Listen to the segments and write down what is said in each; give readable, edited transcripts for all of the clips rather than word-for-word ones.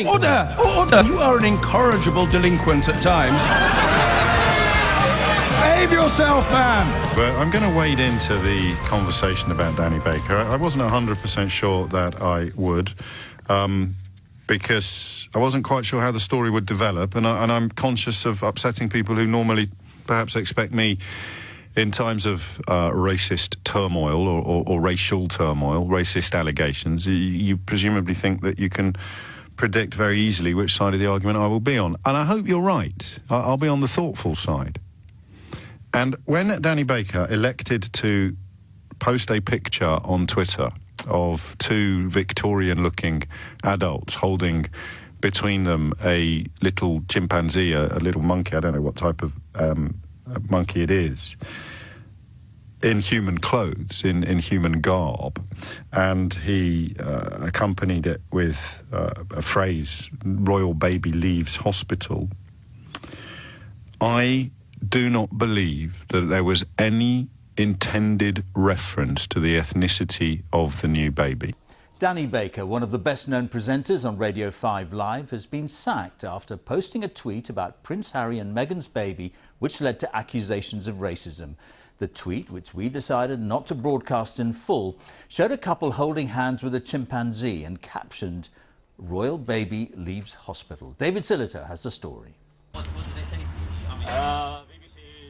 Order! Order! You are an incorrigible delinquent at times. Behave yourself, man! But I'm going to wade into the conversation about Danny Baker. I wasn't 100% sure that I would, because I wasn't quite sure how the story would develop, and I'm conscious of upsetting people who normally perhaps expect me, in times of racist turmoil or racial turmoil, racist allegations, you presumably think that you can predict very easily which side of the argument I will be on. And I hope you're right. I'll be on the thoughtful side. And when Danny Baker elected to post a picture on Twitter of two Victorian-looking adults holding between them a little chimpanzee, a little monkey, I don't know what type of monkey it is, in human clothes, in human garb, and he accompanied it with a phrase, "Royal baby leaves hospital," I do not believe that there was any intended reference to the ethnicity of the new baby. Danny Baker, one of the best-known presenters on Radio 5 Live, has been sacked after posting a tweet about Prince Harry and Meghan's baby, which led to accusations of racism. The tweet, which we decided not to broadcast in full, showed a couple holding hands with a chimpanzee and captioned, "Royal baby leaves hospital." David Silliter has the story.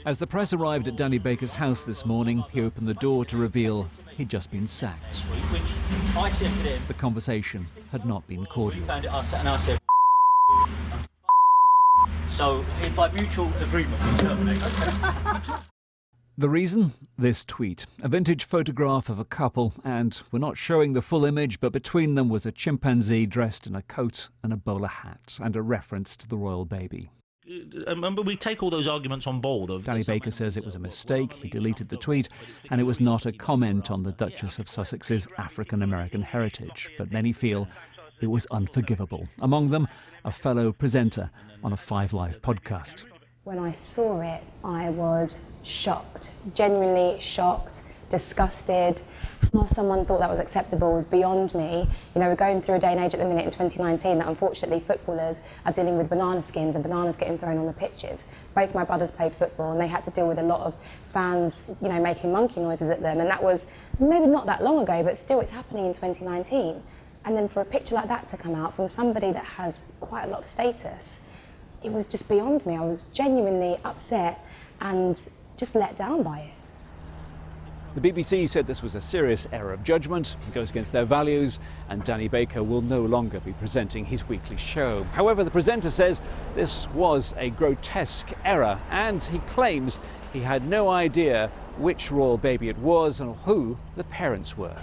As the press arrived at Danny Baker's house this morning, he opened the door to reveal he'd just been sacked. I said to them, the conversation had not been cordial. and I said, so by mutual agreement, we terminate. The reason? This tweet. A vintage photograph of a couple, and we're not showing the full image, but between them was a chimpanzee dressed in a coat and a bowler hat, and a reference to the royal baby. Remember, we take all those arguments on board. Danny Baker says it was a mistake, he deleted the tweet, and it was not a comment on the Duchess of Sussex's African-American heritage, but many feel it was unforgivable. Among them, a fellow presenter on a 5 Live podcast. When I saw it, I was shocked, genuinely shocked, disgusted. How someone thought that was acceptable was beyond me. You know, we're going through a day and age at the minute in 2019 that unfortunately footballers are dealing with banana skins and bananas getting thrown on the pitches. Both my brothers played football and they had to deal with a lot of fans, you know, making monkey noises at them, and that was maybe not that long ago, but still it's happening in 2019. And then for a picture like that to come out from somebody that has quite a lot of status, it was just beyond me. I was genuinely upset and just let down by it. The BBC said this was a serious error of judgment, it goes against their values, and Danny Baker will no longer be presenting his weekly show. However, the presenter says this was a grotesque error, and he claims he had no idea which royal baby it was and who the parents were.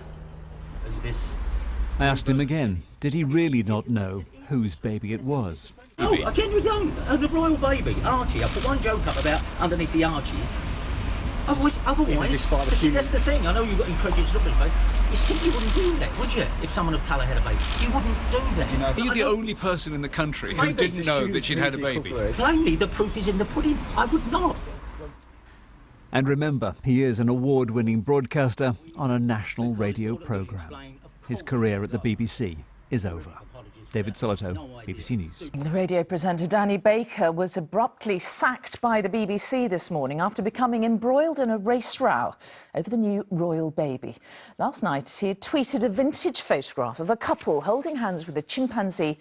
I asked him again, did he really not know whose baby it was? No, I genuinely don't. The royal baby, Archie. I put one joke up about underneath the Archies. Otherwise, that's the thing. I know you've got incredulous look at your face. You simply wouldn't do that, would you? If someone of colour had a baby, you wouldn't do that. Are you the only person in the country who didn't know that she'd had a baby? Plainly, the proof is in the pudding. I would not. And remember, he is an award-winning broadcaster on a national radio programme. His career at the BBC is over. David Silliter, BBC News. The radio presenter Danny Baker was abruptly sacked by the BBC this morning after becoming embroiled in a race row over the new royal baby. Last night, he had tweeted a vintage photograph of a couple holding hands with a chimpanzee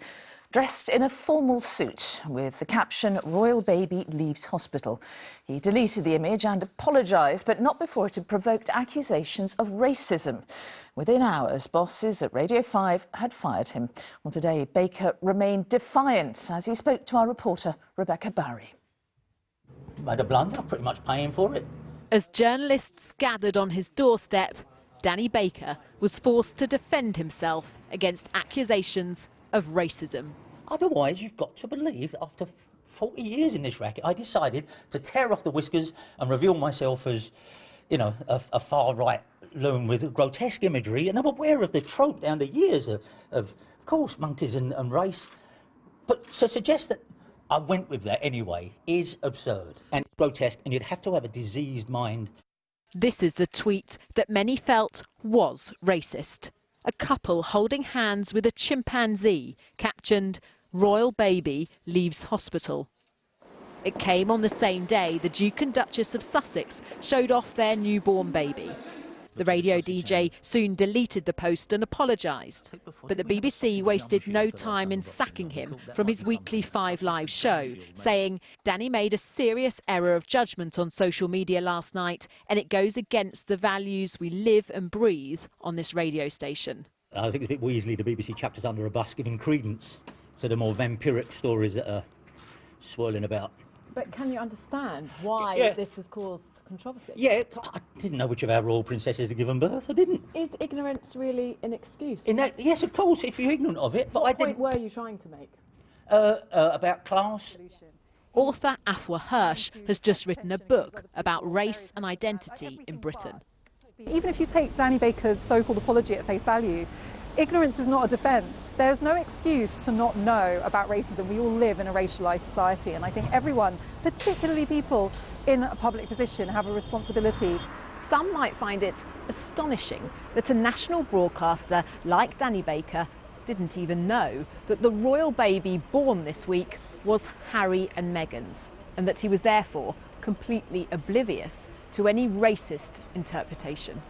dressed in a formal suit with the caption, "Royal baby leaves hospital." He deleted the image and apologised, but not before it had provoked accusations of racism. Within hours, bosses at Radio 5 had fired him. Well, today, Baker remained defiant as he spoke to our reporter, Rebecca Barry. Made a blunder, pretty much paying for it. As journalists gathered on his doorstep, Danny Baker was forced to defend himself against accusations of racism. Otherwise, you've got to believe that after 40 years in this racket, I decided to tear off the whiskers and reveal myself as, you know, a far-right loon with grotesque imagery. And I'm aware of the trope down the years of course, monkeys and race. But to suggest that I went with that anyway is absurd and grotesque, and you'd have to have a diseased mind. This is the tweet that many felt was racist. a couple holding hands with a chimpanzee, captioned, "Royal baby leaves hospital." It came on the same day the Duke and Duchess of Sussex showed off their newborn baby. The radio DJ soon deleted the post and apologised. But the BBC wasted no time in sacking him from his weekly 5 Live show, saying Danny made a serious error of judgment on social media last night and it goes against the values we live and breathe on this radio station. I think it's a bit Weasley, the BBC chucked us under a bus, giving credence to the more vampiric stories that are swirling about. But can you understand why this has caused controversy? Yeah, I didn't know which of our royal princesses had given birth. I didn't. Is ignorance really an excuse? Yes, of course, if you're ignorant of it. But what point were you trying to make? About class. Author Afua Hirsch has just written a book about race and identity in Britain. Even if you take Danny Baker's so-called apology at face value, ignorance is not a defence. There's no excuse to not know about racism. We all live in a racialised society, and I think everyone, particularly people in a public position, have a responsibility. Some might find it astonishing that a national broadcaster like Danny Baker didn't even know that the royal baby born this week was Harry and Meghan's, and that he was therefore completely oblivious to any racist interpretation.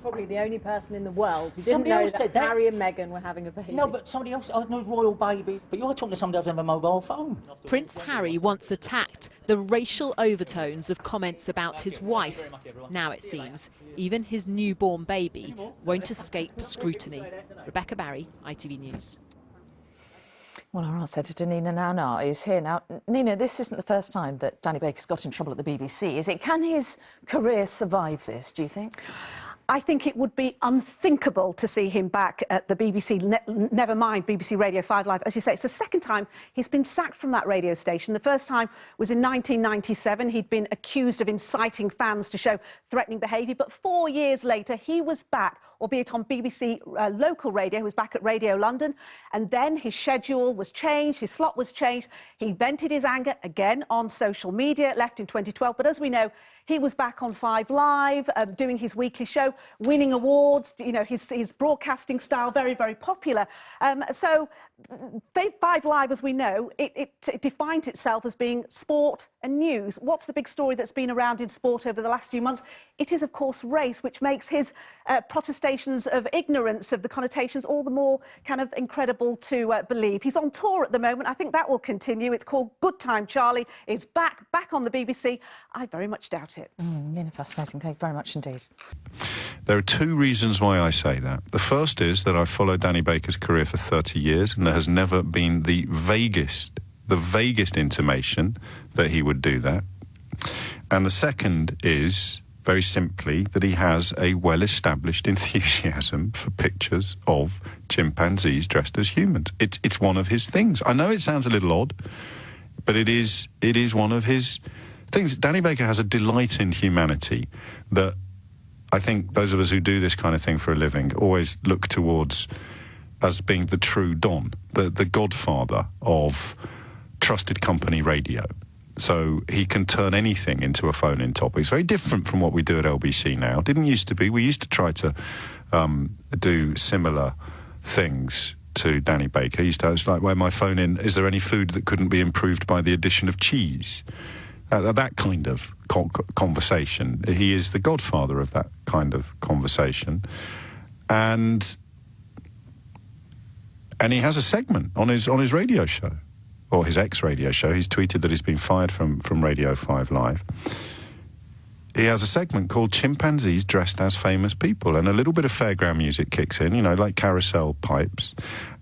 Probably the only person in the world who didn't know that Harry and Meghan were having a baby. No, but somebody else, I know royal baby, but you're talking to somebody who doesn't have a mobile phone. Prince Harry once attacked the racial overtones of comments about his wife. Now it seems even his newborn baby won't escape scrutiny. Rebecca Barry, ITV News. Well, our arts editor Nina Nana is here now. Nina, this isn't the first time that Danny Baker's got in trouble at the BBC, is it? Can his career survive this, do you think? I think it would be unthinkable to see him back at the BBC, never mind BBC Radio 5 Live. As you say, it's the second time he's been sacked from that radio station. The first time was in 1997. He'd been accused of inciting fans to show threatening behaviour. But 4 years later, he was back, albeit on BBC local radio. He was back at Radio London. And then his schedule was changed, his slot was changed. He vented his anger again on social media, left in 2012. But as we know, he was back on 5 Live, doing his weekly show, winning awards, you know, his broadcasting style, very, very popular. So 5 Live, as we know, it defines itself as being sport and news. What's the big story that's been around in sport over the last few months? It is, of course, race, which makes his protestations of ignorance of the connotations all the more kind of incredible to believe. He's on tour at the moment. I think that will continue. It's called Good Time Charlie. It's back on the BBC. I very much doubt it. Nina, fascinating. Thank you very much indeed. There are 2 reasons why I say that. The first is that I've followed Danny Baker's career for 30 years and there has never been the vaguest intimation that he would do that. And the second is, very simply, that he has a well-established enthusiasm for pictures of chimpanzees dressed as humans. It's one of his things. I know it sounds a little odd, but it is one of his things. Danny Baker has a delight in humanity that I think those of us who do this kind of thing for a living always look towards as being the true Don, the godfather of trusted company radio. So he can turn anything into a phone-in topic. It's very different from what we do at LBC now. Didn't used to be. We used to try to do similar things to Danny Baker. He used to, it's like, where my phone in, is there any food that couldn't be improved by the addition of cheese? That kind of conversation. He is the godfather of that kind of conversation. And he has a segment on his radio show, or his ex-radio show. He's tweeted that he's been fired from Radio 5 Live. He has a segment called Chimpanzees Dressed as Famous People, and a little bit of fairground music kicks in, you know, like carousel pipes.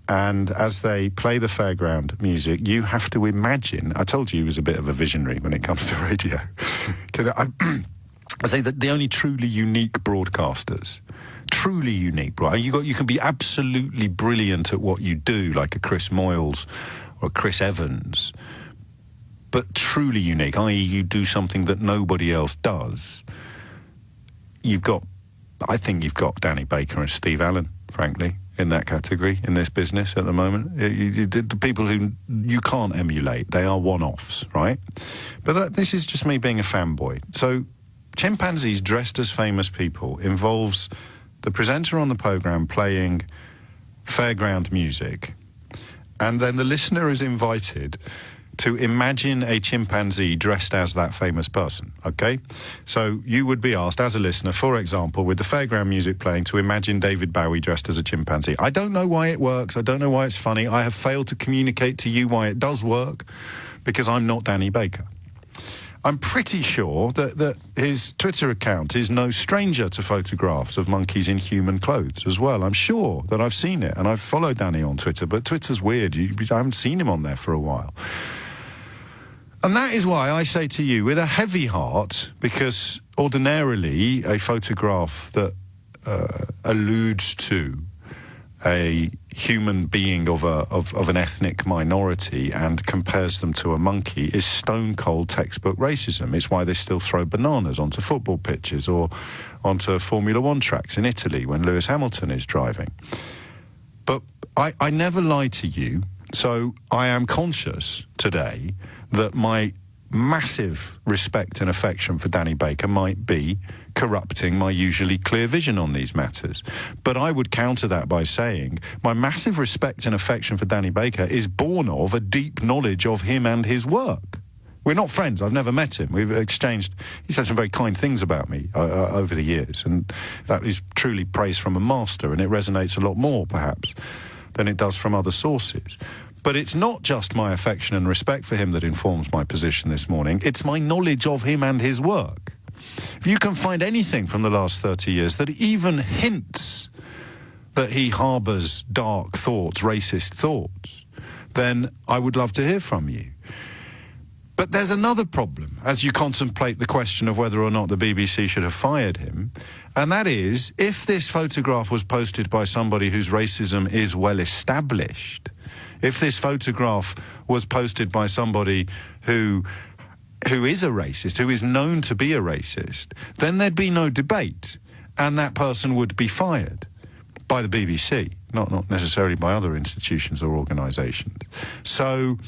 And as they play the fairground music, you have to imagine... I told you he was a bit of a visionary when it comes to radio. I say that the only truly unique broadcasters, truly unique, right? You can be absolutely brilliant at what you do, like a Chris Moyles or a Chris Evans, but truly unique, i.e. you do something that nobody else does. I think you've got Danny Baker and Steve Allen, frankly, in that category, in this business at the moment. The people who you can't emulate, they are one-offs, right? But this is just me being a fanboy. So chimpanzees dressed as famous people involves the presenter on the programme playing fairground music, and then the listener is invited to imagine a chimpanzee dressed as that famous person, okay? So you would be asked, as a listener, for example, with the fairground music playing, to imagine David Bowie dressed as a chimpanzee. I don't know why it works. I don't know why it's funny. I have failed to communicate to you why it does work, because I'm not Danny Baker. I'm pretty sure that his Twitter account is no stranger to photographs of monkeys in human clothes as well. I'm sure that I've seen it, and I've followed Danny on Twitter, but Twitter's weird. I haven't seen him on there for a while. And that is why I say to you, with a heavy heart, because ordinarily a photograph that alludes to a human being of an ethnic minority and compares them to a monkey is stone-cold textbook racism. It's why they still throw bananas onto football pitches or onto Formula One tracks in Italy when Lewis Hamilton is driving. But I never lie to you, so I am conscious today that my massive respect and affection for Danny Baker might be corrupting my usually clear vision on these matters. But I would counter that by saying my massive respect and affection for Danny Baker is born of a deep knowledge of him and his work. We're not friends. I've never met him. We've exchanged... He's said some very kind things about me over the years, and that is truly praise from a master, and it resonates a lot more, perhaps, than it does from other sources. But it's not just my affection and respect for him that informs my position this morning. It's my knowledge of him and his work. If you can find anything from the last 30 years that even hints that he harbours dark thoughts, racist thoughts, then I would love to hear from you. But there's another problem as you contemplate the question of whether or not the BBC should have fired him, and that is, if this photograph was posted by somebody whose racism is well established, if this photograph was posted by somebody who is a racist, who is known to be a racist, then there'd be no debate, and that person would be fired by the BBC, not necessarily by other institutions or organisations. So,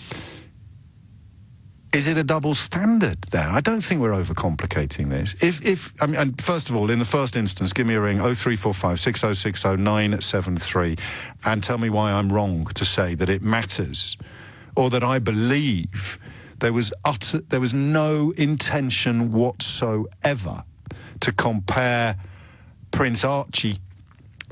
is it a double standard there? I don't think we're overcomplicating this. I mean, and first of all, in the first instance, give me a ring, 0345 6060 973, and tell me why I'm wrong to say that it matters, or that I believe there was no intention whatsoever to compare Prince Archie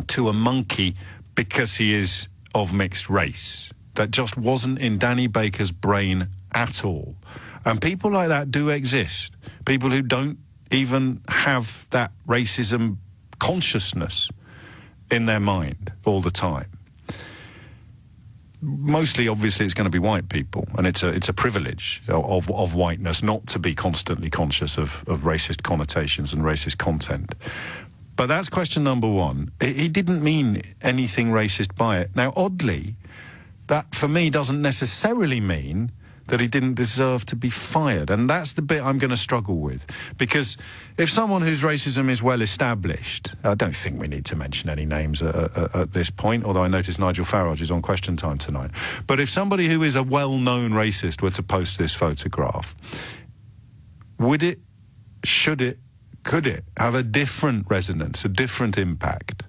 to a monkey because he is of mixed race. That just wasn't in Danny Baker's brain at all. And people like that do exist. People who don't even have that racism consciousness in their mind all the time. Mostly, obviously, it's going to be white people, and it's a privilege of whiteness not to be constantly conscious of racist connotations and racist content. But that's question number one. He didn't mean anything racist by it. Now, oddly, that for me doesn't necessarily mean that he didn't deserve to be fired. And that's the bit I'm going to struggle with. Because if someone whose racism is well established, I don't think we need to mention any names at this point, although I notice Nigel Farage is on Question Time tonight. But if somebody who is a well-known racist were to post this photograph, would it, should it, could it have a different resonance, a different impact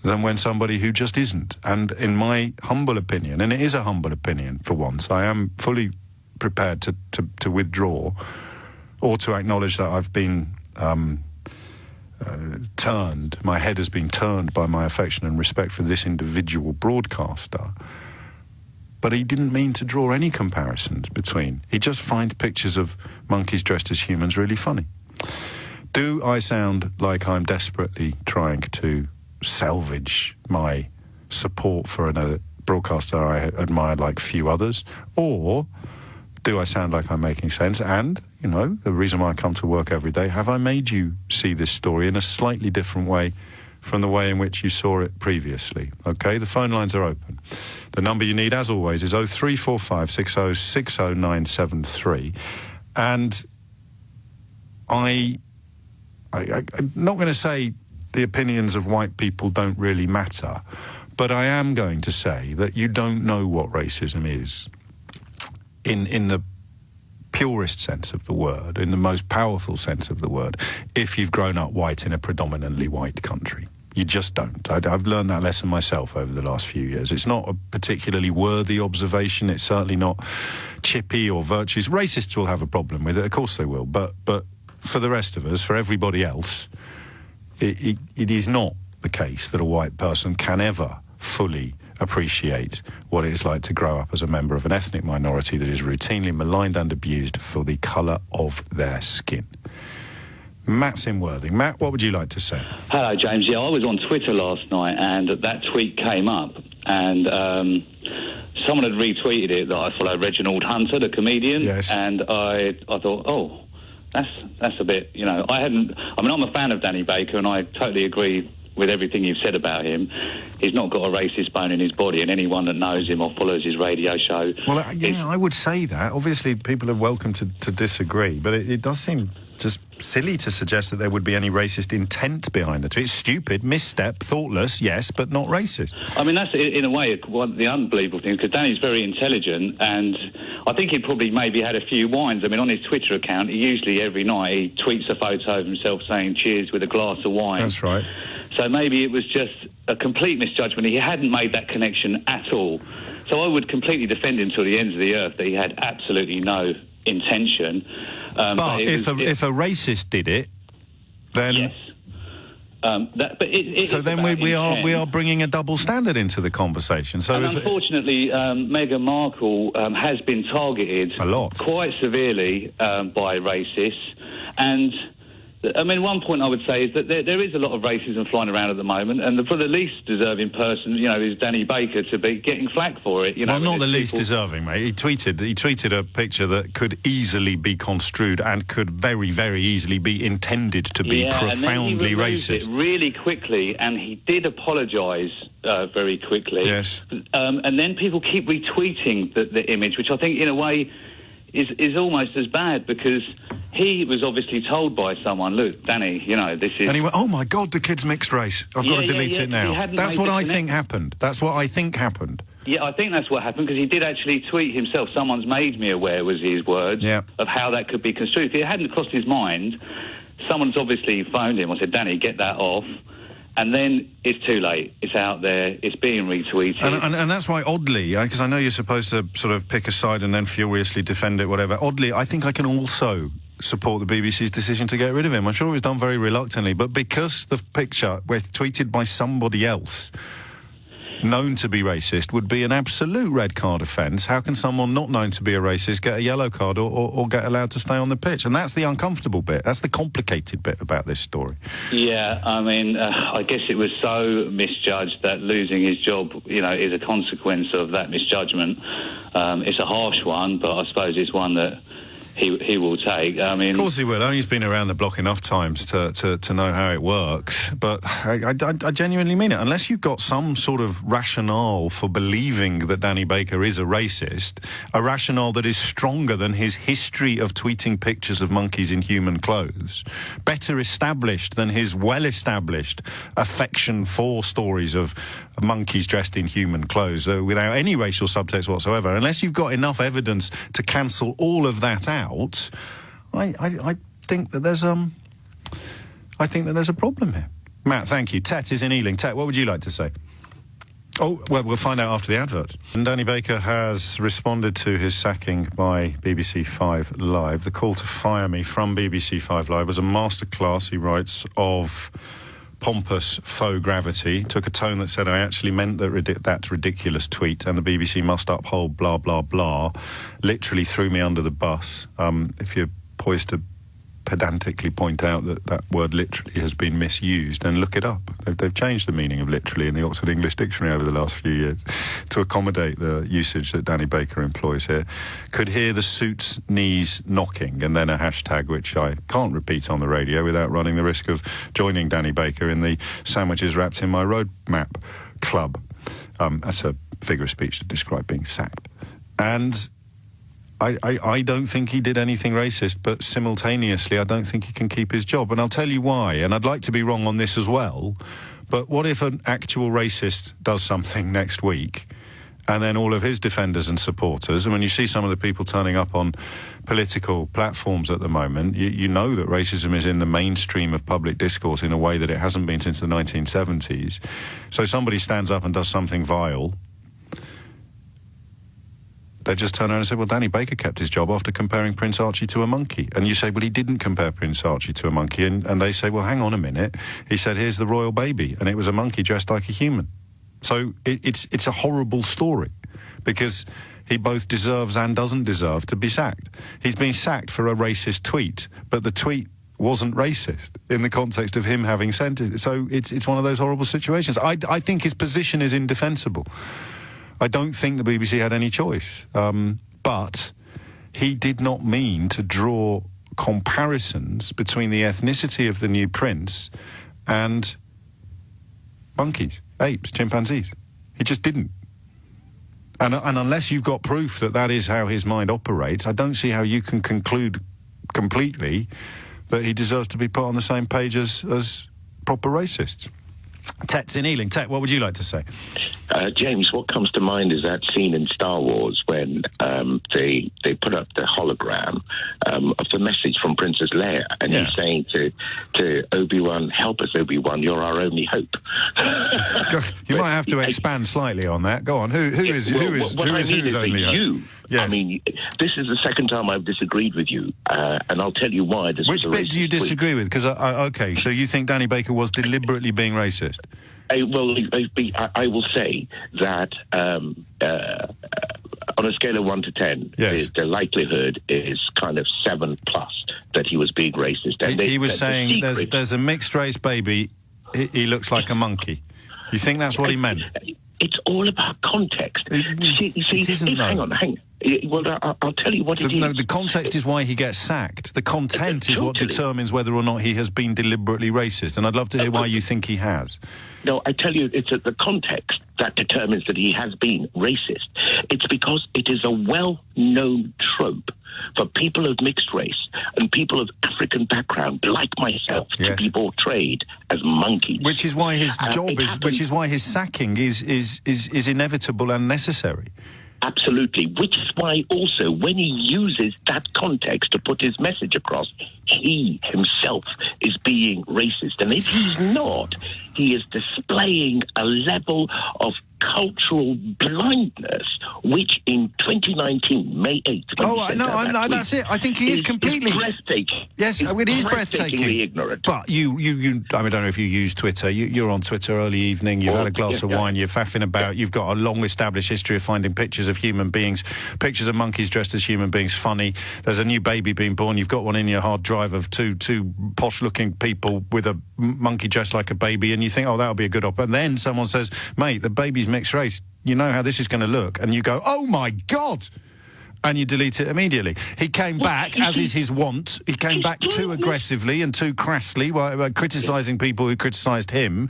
than when somebody who just isn't? And in my humble opinion, and it is a humble opinion for once, I am fully prepared to withdraw or to acknowledge that I've been turned, my head has been turned by my affection and respect for this individual broadcaster. But he didn't mean to draw any comparisons between. He just finds pictures of monkeys dressed as humans really funny. Do I sound like I'm desperately trying to salvage my support for a broadcaster I admire like few others, or do I sound like I'm making sense? And, you know, the reason why I come to work every day, have I made you see this story in a slightly different way from the way in which you saw it previously? Okay, the phone lines are open. The number you need, as always, is 0345 6060 973. And I'm not going to say the opinions of white people don't really matter, but I am going to say that you don't know what racism is in the purest sense of the word, in the most powerful sense of the word, if you've grown up white in a predominantly white country. You just don't. I've learned that lesson myself over the last few years. It's not a particularly worthy observation. It's certainly not chippy or virtuous. Racists will have a problem with it. Of course they will. But for the rest of us, for everybody else, it is not the case that a white person can ever fully appreciate what it is like to grow up as a member of an ethnic minority that is routinely maligned and abused for the colour of their skin. Matt's in Worthing. Matt, what would you like to say? Hello, James. Yeah, I was on Twitter last night and that tweet came up and someone had retweeted it that I follow Reginald Hunter, the comedian. Yes. And I thought, oh, that's a bit, you know, I'm a fan of Danny Baker and I totally agree with everything you've said about him. He's not got a racist bone in his body, and anyone that knows him or follows his radio show... Well, yeah, I would say that. Obviously, people are welcome to disagree, but it does seem just silly to suggest that there would be any racist intent behind the tweet. It's stupid, misstep, thoughtless, yes, but not racist. I mean, that's, in a way, one of the unbelievable things, because Danny's very intelligent, and I think he probably maybe had a few wines. I mean, on his Twitter account, he usually, every night, he tweets a photo of himself saying cheers with a glass of wine. That's right. So maybe it was just a complete misjudgment. He hadn't made that connection at all. So I would completely defend him till the ends of the earth that he had absolutely no intention. But if a racist did it, then... Yes. So then we are bringing a double standard into the conversation. So and unfortunately, Meghan Markle has been targeted a lot, quite severely by racists. And I mean, one point I would say is that there is a lot of racism flying around at the moment, and for the least deserving person, you know, is Danny Baker to be getting flack for it. You know, well, not the least deserving, mate. He tweeted a picture that could easily be construed and could very, very easily be intended to be profoundly and then he racist. It really quickly, and he did apologise very quickly. Yes. And then people keep retweeting the image, which I think, in a way, is almost as bad, because he was obviously told by someone, look, Danny, you know, this is... And he went, oh, my God, the kid's mixed race. I've got to delete it now. That's what I think happened. That's what I think happened. Yeah, I think that's what happened, because he did actually tweet himself, someone's made me aware, was his words, of how that could be construed. If it hadn't crossed his mind, someone's obviously phoned him. I said, Danny, get that off. And then it's too late. It's out there. It's being retweeted. And that's why, oddly, because I know you're supposed to sort of pick a side and then furiously defend it, whatever. Oddly, I think I can also support the BBC's decision to get rid of him. I'm sure it was done very reluctantly, but because the picture was tweeted by somebody else known to be racist would be an absolute red card offence, how can someone not known to be a racist get a yellow card or get allowed to stay on the pitch? And that's the uncomfortable bit. That's the complicated bit about this story. Yeah, I mean, I guess it was so misjudged that losing his job, you know, is a consequence of that misjudgment. It's a harsh one, but I suppose it's one that he will take. I mean, of course he will. I mean, he's been around the block enough times to know how it works. But I genuinely mean it. Unless you've got some sort of rationale for believing that Danny Baker is a racist, a rationale that is stronger than his history of tweeting pictures of monkeys in human clothes, better established than his well-established affection for stories of monkeys dressed in human clothes, without any racial subtext whatsoever, unless you've got enough evidence to cancel all of that out, I think that there's a problem here. Matt, thank you. Tet is in Ealing. Tet, what would you like to say? Oh, well, we'll find out after the advert. And Danny Baker has responded to his sacking by BBC 5 Live. The call to fire me from BBC 5 Live was a masterclass, he writes, of pompous faux gravity. Took a tone that said I actually meant that ridiculous tweet and the BBC must uphold blah, blah, blah. Literally threw me under the bus. If you're poised to pedantically point out that word literally has been misused, and look it up. They've changed the meaning of literally in the Oxford English Dictionary over the last few years to accommodate the usage that Danny Baker employs here. Could hear the suit's knees knocking, and then a hashtag which I can't repeat on the radio without running the risk of joining Danny Baker in the sandwiches wrapped in my roadmap club. That's a figure of speech to describe being sacked. And I don't think he did anything racist, but simultaneously I don't think he can keep his job. And I'll tell you why, and I'd like to be wrong on this as well, but what if an actual racist does something next week and then all of his defenders and supporters. And when you see some of the people turning up on political platforms at the moment, you know that racism is in the mainstream of public discourse in a way that it hasn't been since the 1970s. So somebody stands up and does something vile, they just turn around and say, well, Danny Baker kept his job after comparing Prince Archie to a monkey. And you say, well, he didn't compare Prince Archie to a monkey. And they say, well, hang on a minute. He said, here's the royal baby. And it was a monkey dressed like a human. So it's a horrible story, because he both deserves and doesn't deserve to be sacked. He's been sacked for a racist tweet, but the tweet wasn't racist in the context of him having sent it. So it's one of those horrible situations. I think his position is indefensible. I don't think the BBC had any choice. But he did not mean to draw comparisons between the ethnicity of the new prince and monkeys, apes, chimpanzees. He just didn't. And unless you've got proof that that is how his mind operates, I don't see how you can conclude completely that he deserves to be put on the same page as proper racists. Tet's in Ealing. Tet, what would you like to say? James, what comes to mind is that scene in Star Wars when they put up the hologram of the message from Princess Leia, and he's saying to Obi-Wan, help us, Obi-Wan, you're our only hope. You might have to expand slightly on that. Go on. Who is whose only hope? Yes. I mean, this is the second time I've disagreed with you, and I'll tell you why. Which bit do you disagree with? Because, OK, so you think Danny Baker was deliberately being racist? I will say that on a scale of 1 to 10, the likelihood is kind of 7+ that he was being racist. And he was saying there's a mixed-race baby, he looks like a monkey. You think that's what he meant? It's all about context. It isn't, hang on. Well, I'll tell you what it is. No, the context is why he gets sacked. The content is what determines whether or not he has been deliberately racist, and I'd love to hear why you think he has. No, I tell you, it's the context that determines that he has been racist. It's because it is a well-known trope for people of mixed race and people of African background, like myself, to be portrayed as monkeys. Which is why his job which is why his sacking is inevitable and necessary. Absolutely, which is why also when he uses that context to put his message across, he himself is being racist. And if he's not, he is displaying a level of cultural blindness, which in 2019, May 8th... No, that's it. I think he is completely... breathtaking. Yes, it is breathtaking. Ignorant. But I don't know if you use Twitter. You're on Twitter early evening, you've had a glass of wine, you're faffing about, you've got a long-established history of finding pictures of human beings, pictures of monkeys dressed as human beings funny. There's a new baby being born, you've got one in your hard drive of two posh-looking people with a monkey dressed like a baby, and you think, oh, that'll be a good op. And then someone says, mate, the baby's mixed race, you know how this is going to look, and you go, oh my God, and you delete it immediately. He came back, as is his wont, he came back too aggressively and too crassly, criticising people who criticised him.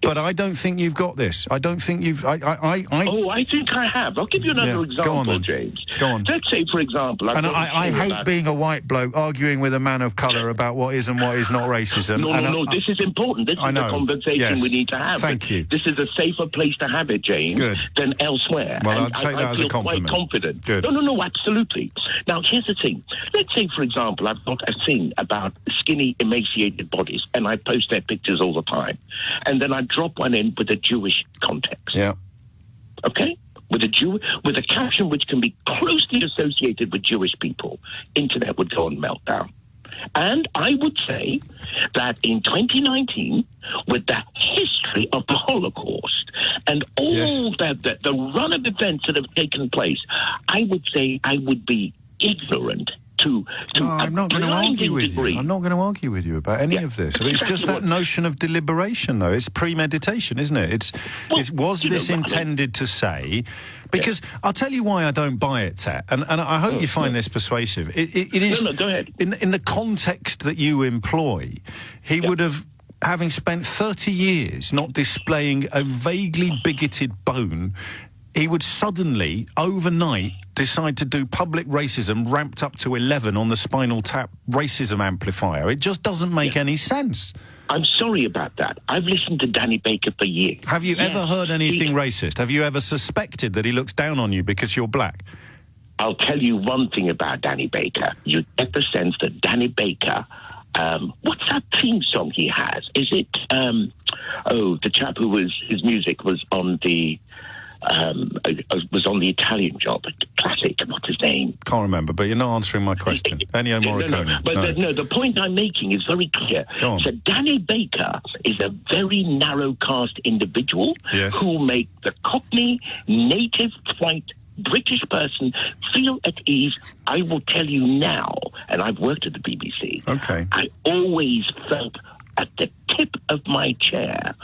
But I don't think you've got this. I don't think you've... Oh, I think I have. I'll give you another example, go on, then. James. Go on. Let's say, for example... I hate being a white bloke arguing with a man of colour about what is and what is not racism. No, this is important. This is the conversation we need to have. Thank you. This is a safer place to have it, James, than elsewhere. Well, I'll take that as a compliment. I feel quite confident. Good. No, absolutely. Now, here's the thing. Let's say, for example, I've got a thing about skinny, emaciated bodies, and I post their pictures all the time. And then I drop one in with a Jewish context. Yeah. Okay? With a caption which can be closely associated with Jewish people, internet would go on meltdown. And I would say that in 2019, with the history of the Holocaust and all the run of events that have taken place, I would say I would be ignorant to I'm not going to argue with you. I'm not going to argue with you about any of this. It's just that notion of deliberation, though. It's premeditation, isn't it? Was this intended to say? Because I'll tell you why I don't buy it, Tat, and I hope you find this persuasive. It is. No, go ahead. In the context that you employ, he would have, having spent 30 years not displaying a vaguely bigoted bone, he would suddenly, overnight, decide to do public racism ramped up to 11 on the Spinal Tap racism amplifier. It just doesn't make any sense. I'm sorry about that. I've listened to Danny Baker for years. Have you ever heard anything racist? Have you ever suspected that he looks down on you because you're black? I'll tell you one thing about Danny Baker. You get the sense that Danny Baker, what's that theme song he has? Is it, the chap who his music was on the Italian Job, classic, what's his name? Can't remember, but you're not answering my question. Ennio Morricone. No, the point I'm making is very clear. So Danny Baker is a very narrow caste individual who make the Cockney, native, white, British person feel at ease. I will tell you now, and I've worked at the BBC. Okay. I always felt at the tip of my chair,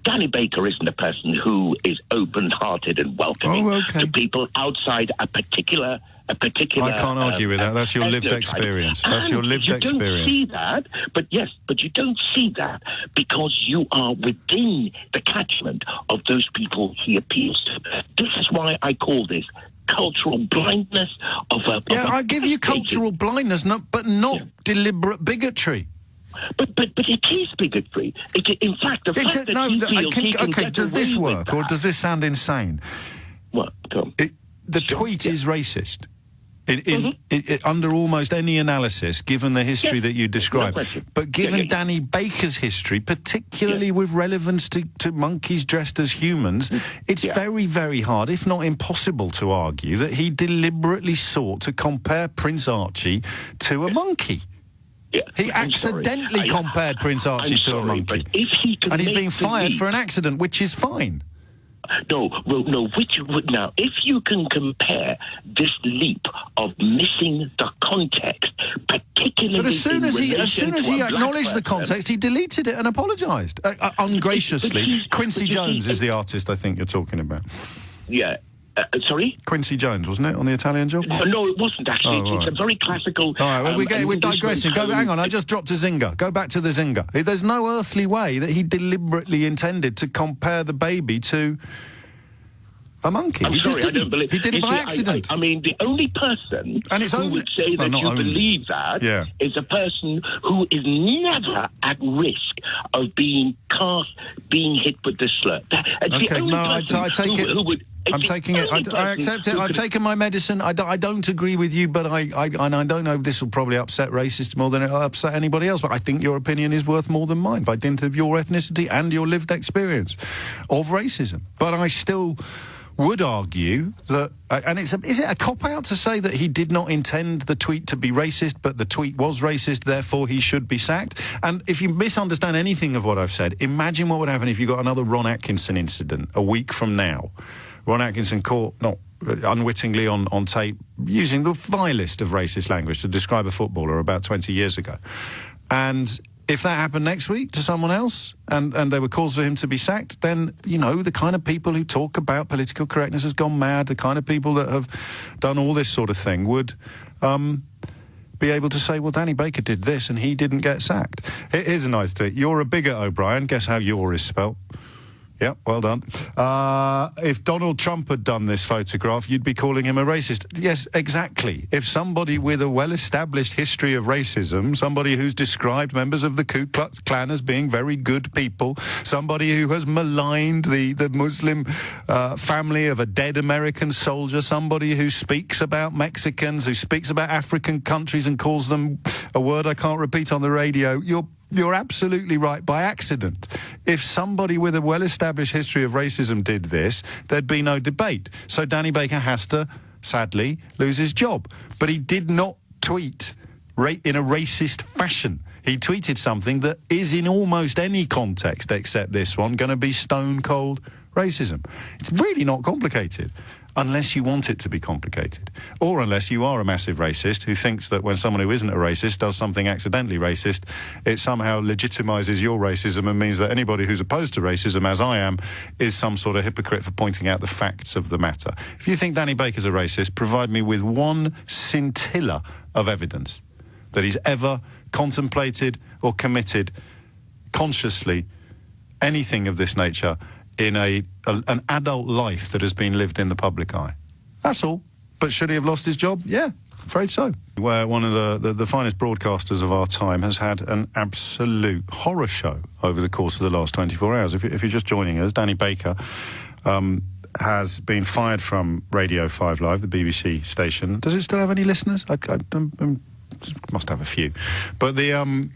Danny Baker isn't a person who is open-hearted and welcoming to people outside a particular. I can't argue with that. That's your lived experience. That's your lived experience. You don't see that, but you don't see that because you are within the catchment of those people he appeals to. This is why I call this cultural blindness of a... I give you cultural blindness, but not deliberate bigotry. But it is bigotry. In fact, the fact that he feels he can get does this away work, with or does this sound insane? What? Come. The tweet is racist. Under almost any analysis, given the history that you describe. But given Danny Baker's history, particularly with relevance to monkeys dressed as humans, it's very, very hard, if not impossible, to argue that he deliberately sought to compare Prince Archie to a monkey. He accidentally compared Prince Archie to a monkey. And he's being fired for an accident, which is fine. No. Now, if you can compare this leap of missing the context, particularly... But as soon as he acknowledged the context, he deleted it and apologised. Ungraciously. Quincy Jones is the artist I think you're talking about. Yeah. Sorry? Quincy Jones, wasn't it, on the Italian Job? No, it wasn't, actually. It's a very classical... All right, we're digressing. Hang on, I just dropped a zinger. Go back to the zinger. There's no earthly way that he deliberately intended to compare the baby to a monkey. I'm sorry, I don't believe... He did it by accident. I mean, the only person who would say that you believe that is a person who is never at risk of being hit with the slur. I take it. I'm taking it. I accept it. I've taken my medicine. I don't agree with you, but I don't know. This will probably upset racists more than it'll upset anybody else. But I think your opinion is worth more than mine by dint of your ethnicity and your lived experience of racism. But I still would argue that, and is it a cop-out to say that he did not intend the tweet to be racist, but the tweet was racist, therefore he should be sacked? And if you misunderstand anything of what I've said, imagine what would happen if you got another Ron Atkinson incident a week from now. Ron Atkinson caught, not unwittingly on tape, using the vilest of racist language to describe a footballer about 20 years ago. And if that happened next week to someone else, and there were calls for him to be sacked, then, you know, the kind of people who talk about political correctness has gone mad, the kind of people that have done all this sort of thing would be able to say, well, Danny Baker did this and he didn't get sacked. Here's a nice tweet. You're a bigot, O'Brien. Guess how your is spelt? Yeah, well done. If Donald Trump had done this photograph, you'd be calling him a racist. Yes, exactly. If somebody with a well-established history of racism, somebody who's described members of the Ku Klux Klan as being very good people, somebody who has maligned the Muslim family of a dead American soldier, somebody who speaks about Mexicans, who speaks about African countries and calls them a word I can't repeat on the radio, you're absolutely right by accident. If somebody with a well-established history of racism did this, there'd be no debate. So Danny Baker has to, sadly, lose his job. But he did not tweet in a racist fashion. He tweeted something that is, in almost any context except this one, going to be stone-cold racism. It's really not complicated. Unless you want it to be complicated. Or unless you are a massive racist who thinks that when someone who isn't a racist does something accidentally racist, it somehow legitimises your racism and means that anybody who's opposed to racism, as I am, is some sort of hypocrite for pointing out the facts of the matter. If you think Danny Baker's a racist, provide me with one scintilla of evidence that he's ever contemplated or committed consciously anything of this nature in an adult life that has been lived in the public eye. That's all. But should he have lost his job? Yeah, afraid so. where one of the finest broadcasters of our time has had an absolute horror show over the course of the last 24 hours. If you're just joining us, Danny Baker has been fired from Radio 5 Live, the BBC station. Does it still have any listeners? I must have a few. But the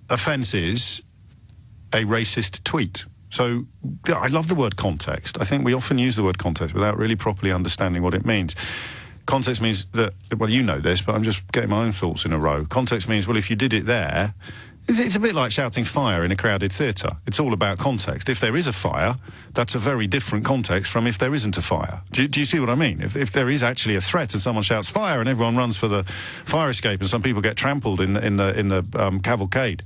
offence is a racist tweet. So I love the word context. I think we often use the word context without really properly understanding what it means. Context means that, well, you know this, but I'm just getting my own thoughts in a row. Context means, well, if you did it there, it's a bit like shouting fire in a crowded theatre. It's all about context. If there is a fire, that's a very different context from if there isn't a fire. Do you see what I mean? If there is actually a threat and someone shouts fire and everyone runs for the fire escape and some people get trampled in the cavalcade,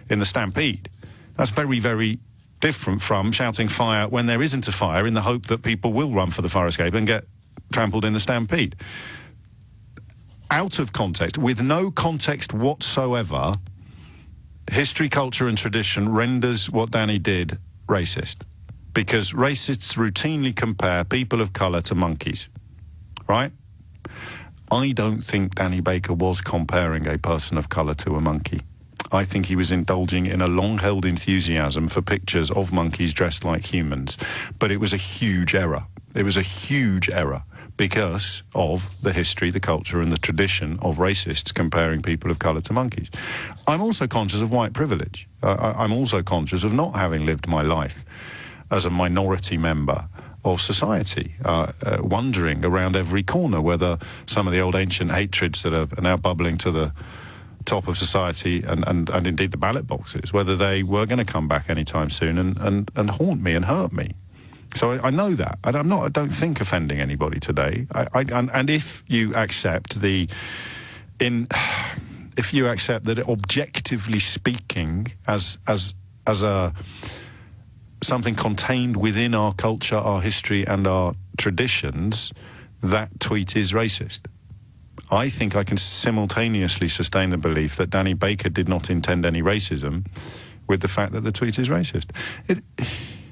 in the stampede, that's very, very different from shouting fire when there isn't a fire in the hope that people will run for the fire escape and get trampled in the stampede. Out of context, with no context whatsoever, history, culture and tradition renders what Danny did racist. Because racists routinely compare people of colour to monkeys. Right? I don't think Danny Baker was comparing a person of colour to a monkey. I think he was indulging in a long-held enthusiasm for pictures of monkeys dressed like humans. But it was a huge error. It was a huge error because of the history, the culture and the tradition of racists comparing people of colour to monkeys. I'm also conscious of white privilege. I'm also conscious of not having lived my life as a minority member of society, wondering around every corner whether some of the old ancient hatreds that are now bubbling to the top of society and indeed the ballot boxes, whether they were going to come back anytime soon and haunt me and hurt me. So I know that, and I don't think offending anybody today. And if you accept if you accept that objectively speaking, as something contained within our culture, our history and our traditions, that tweet is racist. I think I can simultaneously sustain the belief that Danny Baker did not intend any racism with the fact that the tweet is racist.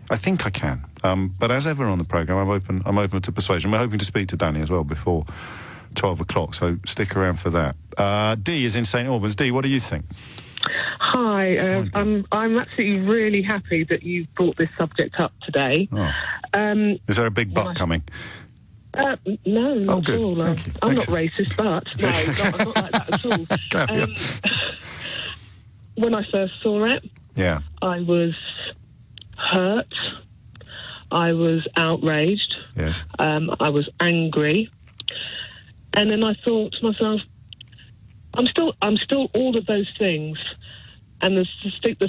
I think I can. But as ever on the programme, I'm open to persuasion. We're hoping to speak to Danny as well before 12 o'clock, so stick around for that. Dee is in St Albans. Dee, what do you think? Hi, I'm absolutely really happy that you brought this subject up today. Oh. Is there a big butt coming? No, not good. at all. Thank you. I'm not racist, but no, I'm not like that at all. When I first saw it, I was hurt. I was outraged. Yes. I was angry, and then I thought to myself, I'm still all of those things. And the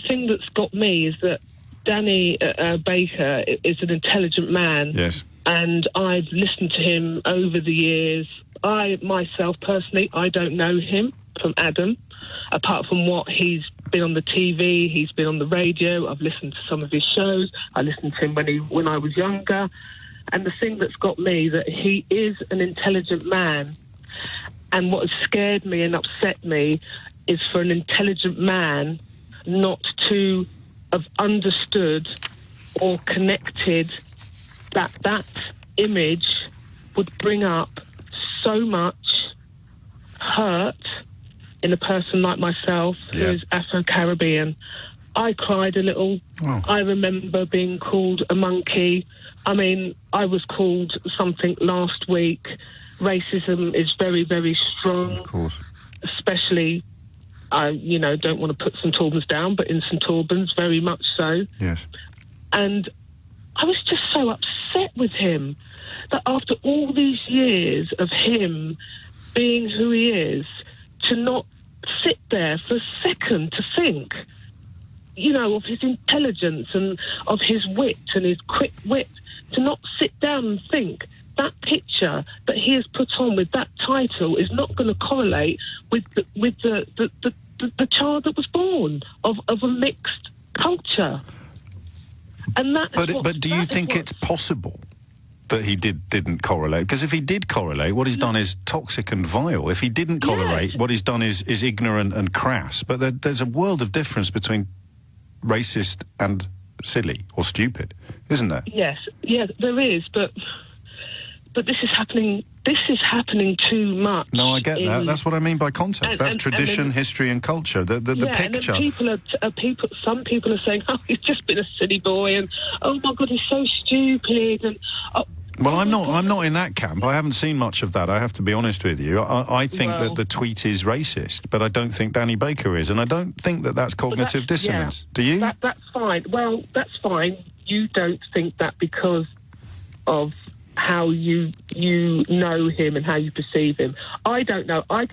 thing that's got me is that Danny Baker is an intelligent man. Yes. And I've listened to him over the years. I, myself, personally, I don't know him from Adam, apart from what he's been on the TV, he's been on the radio, I've listened to some of his shows, I listened to him when I was younger. And the thing that's got me, that he is an intelligent man. And what has scared me and upset me is for an intelligent man not to have understood or connected that image would bring up so much hurt in a person like myself who is Afro-Caribbean. I cried a little. Oh. I remember being called a monkey. I mean, I was called something last week. Racism is very, very strong. Of course. Especially, I don't want to put St Albans down, but in St Albans, very much so. Yes. And I was just so upset with him that after all these years of him being who he is, to not sit there for a second to think, of his intelligence and of his wit and his quick wit, to not sit down and think that picture that he has put on with that title is not going to correlate with the child that was born of a mixed culture. And that. But do you think it's possible that he didn't correlate? Because if he did correlate, what he's done is toxic and vile. If he didn't correlate, what he's done is ignorant and crass. But there's a world of difference between racist and silly or stupid, isn't there? Yes, there is. But but this is happening. This is happening too much. No, I get that. That's what I mean by context. That's tradition, history, and culture. The picture. And then some people are saying, "Oh, he's just been a silly boy," and "Oh my God, he's so stupid," and. Well, I'm not in that camp. I haven't seen much of that, I have to be honest with you. I think that the tweet is racist, but I don't think Danny Baker is, and I don't think that that's cognitive dissonance. Do you? That's fine. Well, that's fine. You don't think that because of how you know him and how you perceive him. I don't know. I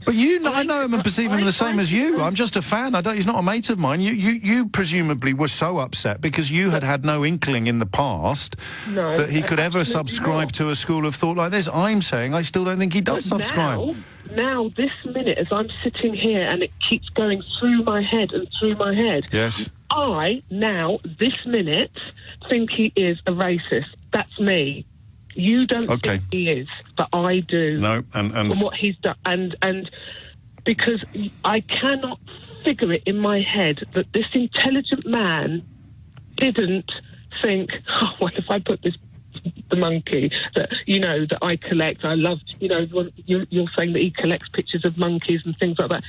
know him and perceive him the same as you. I'm just a fan. He's not a mate of mine. You presumably were so upset because you had no inkling in the past that he could ever subscribe to a school of thought like this. I'm saying I still don't think he does subscribe. Now, this minute, as I'm sitting here and it keeps going through my head and through my head. Yes. I, now, this minute, think he is a racist. That's me. You don't think he is, but I do. No, and what he's done, and because I cannot figure it in my head that this intelligent man didn't think, oh, what if I put the monkey that that I collect? I love, you're saying that he collects pictures of monkeys and things like that.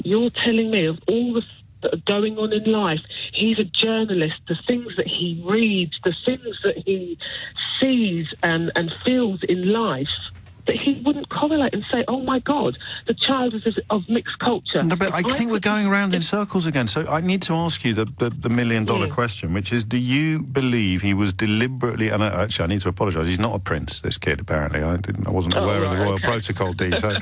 You're telling me of all the that are going on in life. He's a journalist. The things that he reads, the things that he sees and feels in life, that he wouldn't correlate and say, oh my God, the child is of mixed culture. No, but I think we're going around in circles again. So I need to ask you the million-dollar question, which is, do you believe he was deliberately, and actually I need to apologise, he's not a prince, this kid, apparently. I wasn't aware of the royal protocol, Dee. So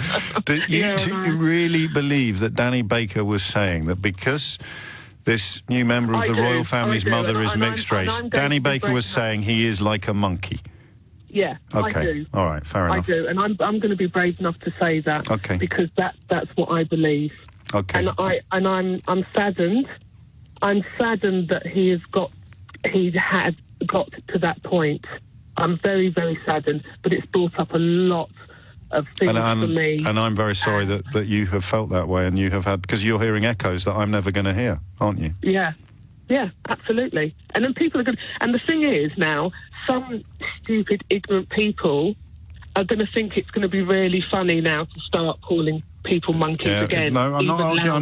do you really believe that Danny Baker was saying that because this new member of the royal family's mother is mixed race, Danny Baker was saying he is like a monkey? Yeah, okay. I do. All right, fair enough. I do, and I'm going to be brave enough to say that. Okay. Because that's what I believe. Okay. And I'm saddened. I'm saddened that he had got to that point. I'm very, very saddened. But it's brought up a lot of things for me. And I'm very sorry that you have felt that way, and you have had, because you're hearing echoes that I'm never going to hear, aren't you? Yeah. Yeah, absolutely. And then people are going to... And the thing is now, some stupid, ignorant people are going to think it's going to be really funny now to start calling people monkeys again. No, I'm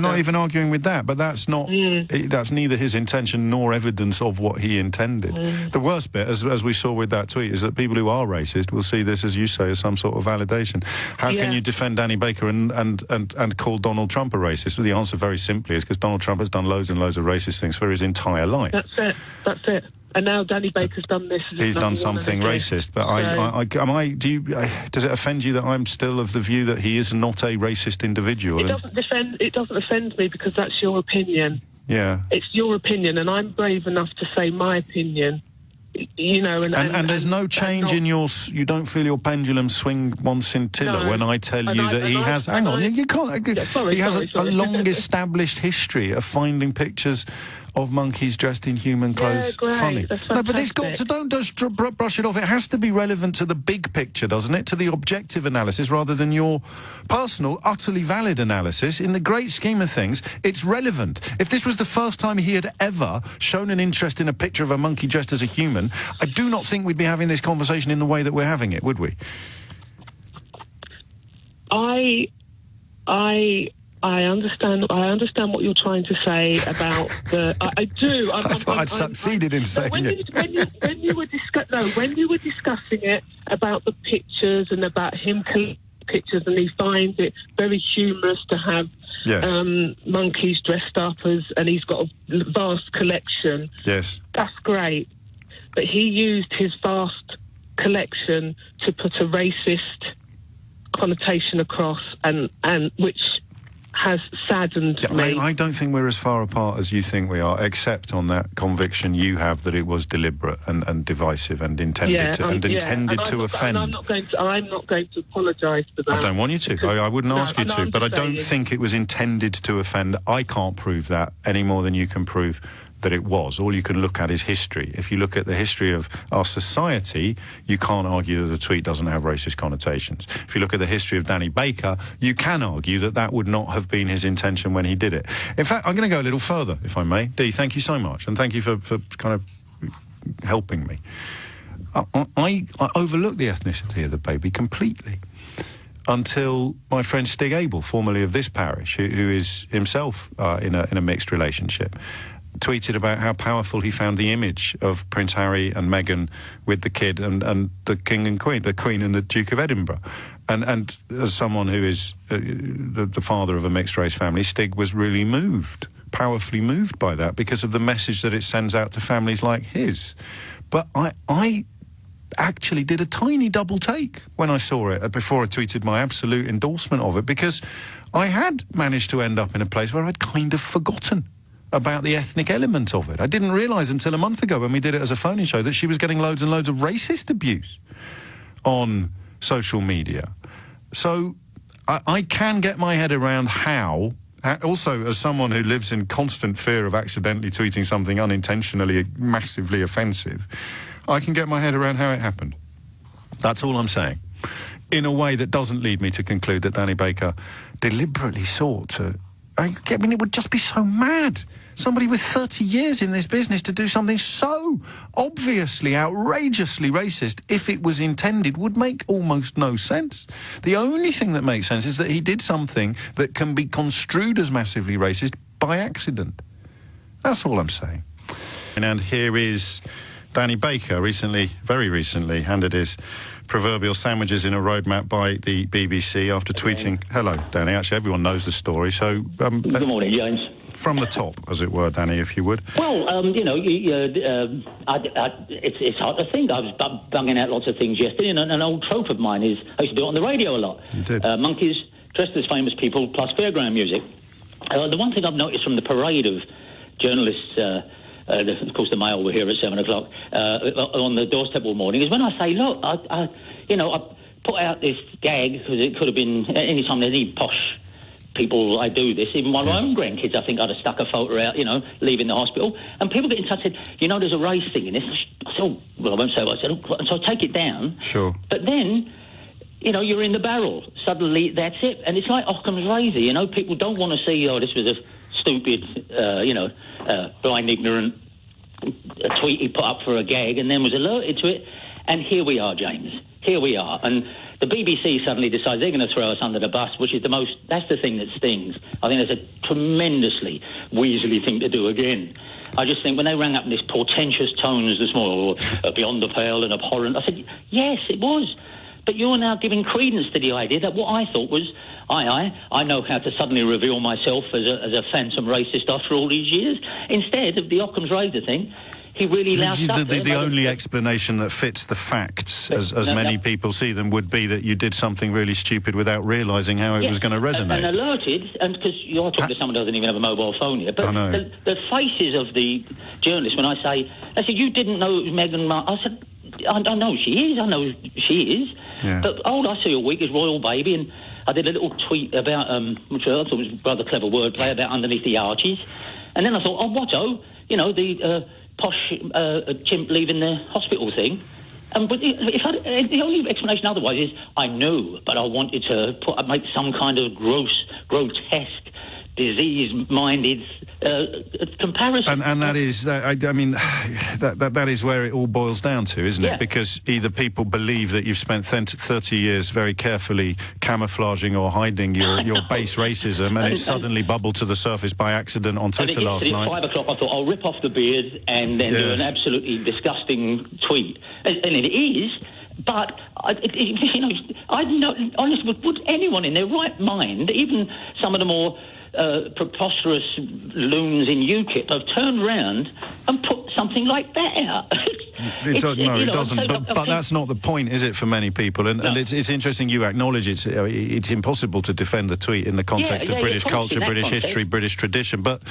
not even arguing with that, but that's not... That's neither his intention nor evidence of what he intended. The worst bit, as we saw with that tweet, is that people who are racist will see this, as you say, as some sort of validation. How can you defend Danny Baker and call Donald Trump a racist? Well, the answer very simply is because Donald Trump has done loads and loads of racist things for his entire life. That's it. And now Danny Baker's done this. He's done something racist, but does it offend you that I'm still of the view that he is not a racist individual? It doesn't offend me because that's your opinion. Yeah. It's your opinion, and I'm brave enough to say my opinion. And there's no change in your... You don't feel your pendulum swing one scintilla when I tell you that he has... Hang on, you can't... He has a long-established history of finding pictures of monkeys dressed in human clothes funny. No, but it's got to... Don't just brush it off. It has to be relevant to the big picture, doesn't it? To the objective analysis rather than your personal, utterly valid analysis. In the great scheme of things, it's relevant. If this was the first time he had ever shown an interest in a picture of a monkey dressed as a human, I do not think we'd be having this conversation in the way that we're having it, would we? I understand what you're trying to say about the... I do. I'd succeeded in saying it. When you were discussing it about the pictures and about him collecting pictures, and he finds it very humorous to have monkeys dressed up as... And he's got a vast collection. Yes. That's great. But he used his vast collection to put a racist connotation across, and which... has saddened me. I don't think we're as far apart as you think we are, except on that conviction you have that it was deliberate and divisive and intended to offend. I'm not going to apologise for that. I don't want you to. I wouldn't ask you to, but I don't think it was intended to offend. I can't prove that any more than you can prove that it was. All you can look at is history. If you look at the history of our society, you can't argue that the tweet doesn't have racist connotations. If you look at the history of Danny Baker, you can argue that that would not have been his intention when he did it. In fact, I'm going to go a little further, if I may. Dee, thank you so much, and thank you for kind of helping me. I overlooked the ethnicity of the baby completely until my friend Stig Abel, formerly of this parish, who is himself in a mixed relationship, tweeted about how powerful he found the image of Prince Harry and Meghan with the kid and the King and Queen, the Queen and the Duke of Edinburgh. And as someone who is the father of a mixed-race family, Stig was really moved, powerfully moved by that because of the message that it sends out to families like his. But I actually did a tiny double take when I saw it before I tweeted my absolute endorsement of it, because I had managed to end up in a place where I'd kind of forgotten about the ethnic element of it. I didn't realise until a month ago when we did it as a phone-in show that she was getting loads and loads of racist abuse on social media. So I can get my head around how, also as someone who lives in constant fear of accidentally tweeting something unintentionally massively offensive, I can get my head around how it happened. That's all I'm saying. In a way that doesn't lead me to conclude that Danny Baker deliberately sought to... I mean, it would just be so mad. Somebody with 30 years in this business to do something so obviously, outrageously racist, if it was intended, would make almost no sense. The only thing that makes sense is that he did something that can be construed as massively racist by accident. That's all I'm saying. And here is Danny Baker, very recently, handed his proverbial sandwiches in a roadmap by the BBC after tweeting... Hello, Danny. Actually, everyone knows the story, so... Good morning, James. From the top, as it were, Danny, if you would. Well, you know, it's hard to think. I was bunging out lots of things yesterday, and an old trope of mine is I used to do it on the radio a lot. You did. Monkeys dressed as famous people plus fairground music. The one thing I've noticed from the parade of journalists... of course, the Mail were here at 7 o'clock on the doorstep all morning, is when I say, look, I put out this gag, because it could have been any time there's any posh people I do this, even my own grandkids, I think I'd have stuck a photo out, you know, leaving the hospital, and people get in touch and said, you know, there's a race thing in this. I said, oh, well, I won't say what I said, so I take it down. Sure. But then... you know, you're in the barrel. Suddenly, that's it. And it's like Occam's razor, you know. People don't want to see, oh, this was a stupid, blind, ignorant tweet he put up for a gag and then was alerted to it. And here we are, James. Here we are. And the BBC suddenly decides they're going to throw us under the bus, which is that's the thing that stings. I think that's a tremendously weaselly thing to do again. I just think when they rang up in this portentous tones this morning, beyond the pale and abhorrent, I said, yes, it was. But you're now giving credence to the idea that what I thought was, I know how to suddenly reveal myself as a phantom racist after all these years. Instead of the Occam's razor thing, he really loused up. The only explanation that fits the facts, as many people see them, would be that you did something really stupid without realising how it was going to resonate. And alerted, and because you're talking to someone who doesn't even have a mobile phone yet, but the faces of the journalists, when I say, you didn't know it was Meghan Markle, I said, I know she is. Yeah. But all I see all week is Royal Baby, and I did a little tweet about, which I thought was rather clever wordplay, about underneath the arches. And then I thought, you know, the posh chimp leaving the hospital thing. But the only explanation otherwise is I knew, but I wanted to make some kind of grotesque, disease-minded comparison. And that is, I mean, that is where it all boils down to, isn't it? Because either people believe that you've spent 30 years very carefully camouflaging or hiding your base racism, and it's suddenly bubbled to the surface by accident on Twitter last night. At 5 o'clock, I thought, I'll rip off the beard and then do an absolutely disgusting tweet. And it is, but, honestly, would anyone in their right mind, even some of the more preposterous loons in UKIP, have turned round and put something like that out? It doesn't. But that's not the point, is it, for many people? And it's interesting you acknowledge it. It's impossible to defend the tweet in the context of British culture, British history, British tradition. But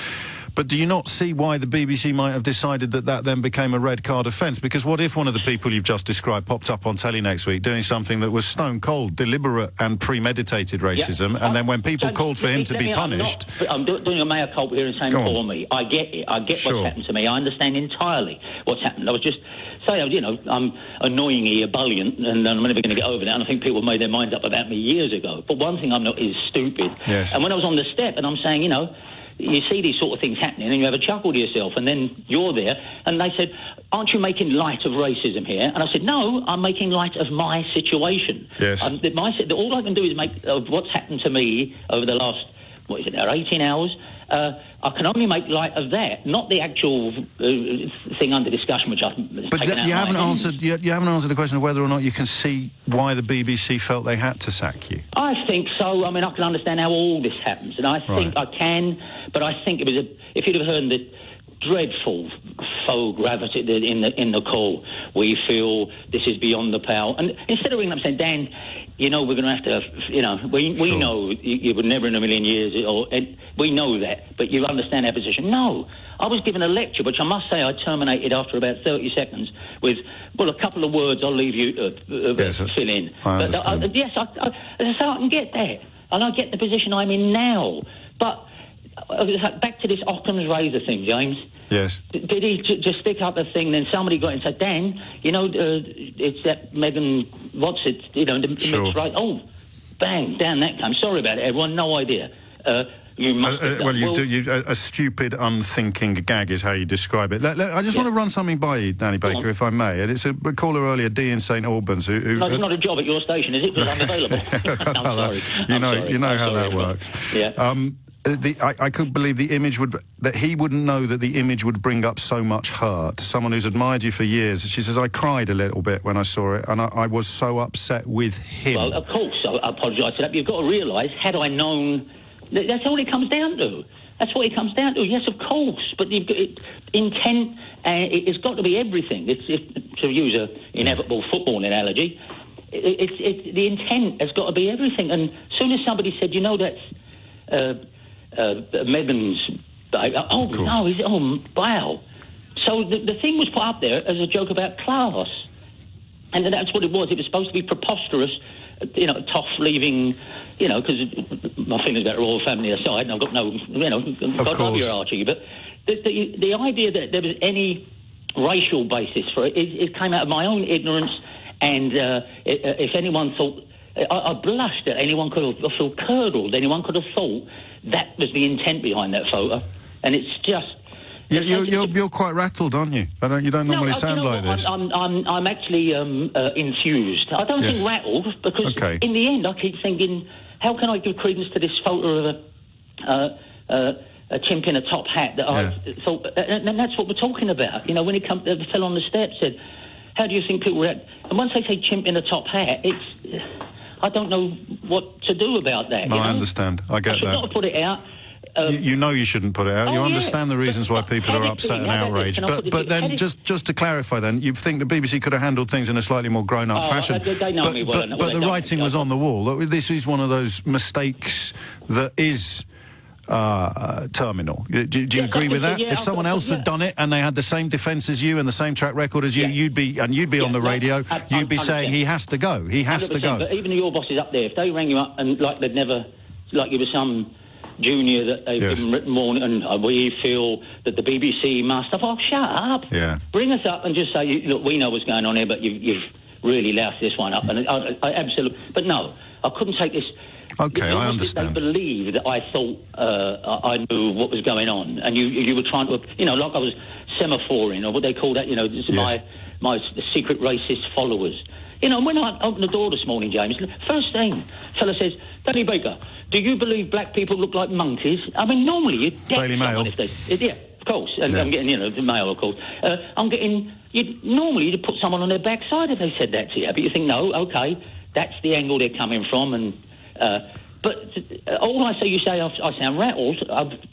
do you not see why the BBC might have decided that then became a red card offence? Because what if one of the people you've just described popped up on telly next week doing something that was stone cold, deliberate and premeditated racism, and then when people called for him to be punished... I'm doing a mea culpa here and saying for me. I get it. I get what's happened to me. I understand entirely what's happened. I was just saying, you know, I'm annoyingly ebullient, and I'm never going to get over that, and I think people made their minds up about me years ago. But one thing I'm not is stupid. Yes. And when I was on the step and I'm saying, you know, you see these sort of things happening and you have a chuckle to yourself, and then you're there, and they said, aren't you making light of racism here? And I said, no, I'm making light of my situation. Yes. All I can do is make of what's happened to me over the last, 18 hours. I can only make light of that, not the actual thing under discussion, which I've taken out. But you haven't answered. You haven't answered the question of whether or not you can see why the BBC felt they had to sack you. I think so. I mean, I can understand how all this happens, and I think I can. But I think it was if you'd have heard the dreadful faux gravity in the call, we feel this is beyond the pale. And instead of ringing up saying, Dan, we're going to have to, we know you would never in a million years, we know that, but you understand our position. No, I was given a lecture, which I must say I terminated after about 30 seconds with, a couple of words I'll leave you fill in. I understand. I can get that, and I get the position I'm in now. But back to this Occam's razor thing, James. Yes. Did he just stick up a thing, then somebody got in and said, Dan, it's that Megan, what's it, Sure. mixed right. Oh, bang, down that came. Sorry about it, everyone, no idea. You must have done. A stupid, unthinking gag is how you describe it. I just want to run something by you, Danny Baker, if I may. And it's a caller earlier, Dee in St Albans, who no, it's not a job at your station, is it? Because I'm available. I'm sorry. You know how that works. Yeah. I couldn't believe that he wouldn't know that the image would bring up so much hurt. Someone who's admired you for years. She says, I cried a little bit when I saw it, and I was so upset with him. Well, of course, I apologise for that. But you've got to realise, had I known, that's all it comes down to. That's what it comes down to. Yes, of course, but intent, it's got to be everything. To use an inevitable football analogy, the intent has got to be everything. And as soon as somebody said, that's Megan's baby. Oh, no, wow. So the thing was put up there as a joke about class. And that's what it was. It was supposed to be preposterous, Toff leaving, because my feelings about the royal family aside, and I've got no, God love your Archie, but the idea that there was any racial basis for it came out of my own ignorance, and if anyone thought, I blushed that anyone could have, I feel curdled, anyone could have thought that was the intent behind that photo, and it's just... You're quite rattled, aren't you? You don't normally sound like this. I'm actually infused. I don't think rattled, because in the end I keep thinking, how can I give credence to this photo of a chimp in a top hat that I thought... And that's what we're talking about. When he fell on the steps, said, how do you think people react? And once they say chimp in a top hat, it's... I don't know what to do about that. No, I understand. I get that. I should not put it out. You know you shouldn't put it out. You understand the reasons why people are upset and outraged. But then, just to clarify then, you think the BBC could have handled things in a slightly more grown-up fashion. They know me well enough. But the writing was on the wall. This is one of those mistakes that is... terminal. Do you agree with that? If someone else had done it and they had the same defence as you and the same track record as you, you'd be on the radio. You'd be saying he has to go. He has to go. But even your bosses up there, if they rang you up and like they'd never, like you were some junior that they've given written warning, and we feel that the BBC must have. Oh, shut up! Yeah. Bring us up and just say, look, we know what's going on here, but you've really loused this one up. And I absolutely, but no, I couldn't take this. Okay, I understand. They believed that I thought I knew what was going on, and you were trying to, like I was semaphoring, or what they call that, my secret racist followers. When I opened the door this morning, James, first thing, fella says, Danny Baker, do you believe black people look like monkeys? I mean, normally you'd get Daily Mail. If they, of course, and I'm getting, the mail, of course. Normally you'd put someone on their backside if they said that to you, but you think, no, okay, that's the angle they're coming from, and... but all I say, you say I sound rattled.